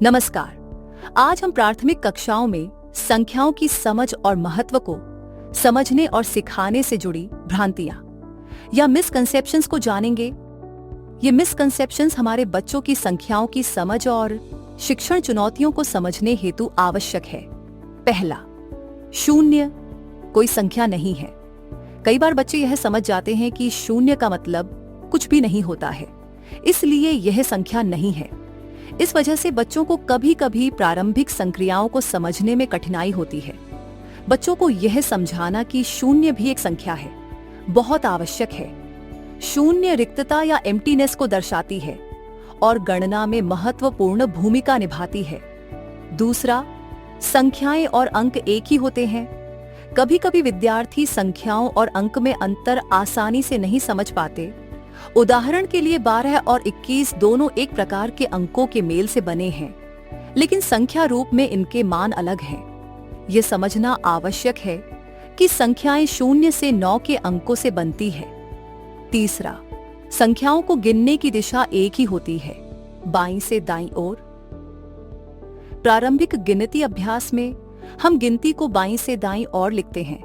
नमस्कार। आज हम प्राथमिक कक्षाओं में संख्याओं की समझ और महत्व को समझने और सिखाने से जुड़ी भ्रांतियां या मिसकंसेप्शंस को जानेंगे। ये मिसकंसेप्शंस हमारे बच्चों की संख्याओं की समझ और शिक्षण चुनौतियों को समझने हेतु आवश्यक है। पहला, शून्य कोई संख्या नहीं है। कई बार बच्चे यह समझ जाते हैं कि शून्य का मतलब कुछ भी नहीं होता है, इसलिए यह संख्या नहीं है। इस वजह से बच्चों को कभी कभी प्रारंभिक संक्रियाओं को समझने में कठिनाई होती है। बच्चों को यह समझाना कि शून्य भी एक संख्या है बहुत आवश्यक है। शून्य रिक्तता या एम्प्टीनेस को दर्शाती है और गणना में महत्वपूर्ण भूमिका निभाती है। दूसरा, संख्याएं और अंक एक ही होते हैं। कभी कभी विद्यार्थी संख्याओं और अंक में अंतर आसानी से नहीं समझ पाते। उदाहरण के लिए 12 और 21 दोनों एक प्रकार के अंकों के मेल से बने हैं, लेकिन संख्या रूप में इनके मान अलग हैं। यह समझना आवश्यक है कि संख्याएं 0 से 9 के अंकों से बनती है। तीसरा, संख्याओं को गिनने की दिशा एक ही होती है, बाईं से दाईं ओर। प्रारंभिक गिनती अभ्यास में हम गिनती को बाईं से दाईं ओर लिखते हैं।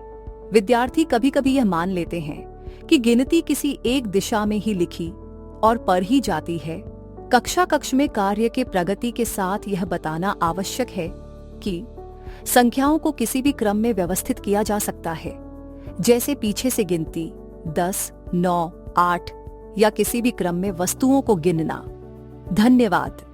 विद्यार्थी कभी कभी यह मान लेते हैं कि गिनती किसी एक दिशा में ही लिखी और पढ़ ही जाती है। कक्षा कक्ष में कार्य के प्रगति के साथ यह बताना आवश्यक है कि संख्याओं को किसी भी क्रम में व्यवस्थित किया जा सकता है, जैसे पीछे से गिनती 10, 9, 8 या किसी भी क्रम में वस्तुओं को गिनना। धन्यवाद।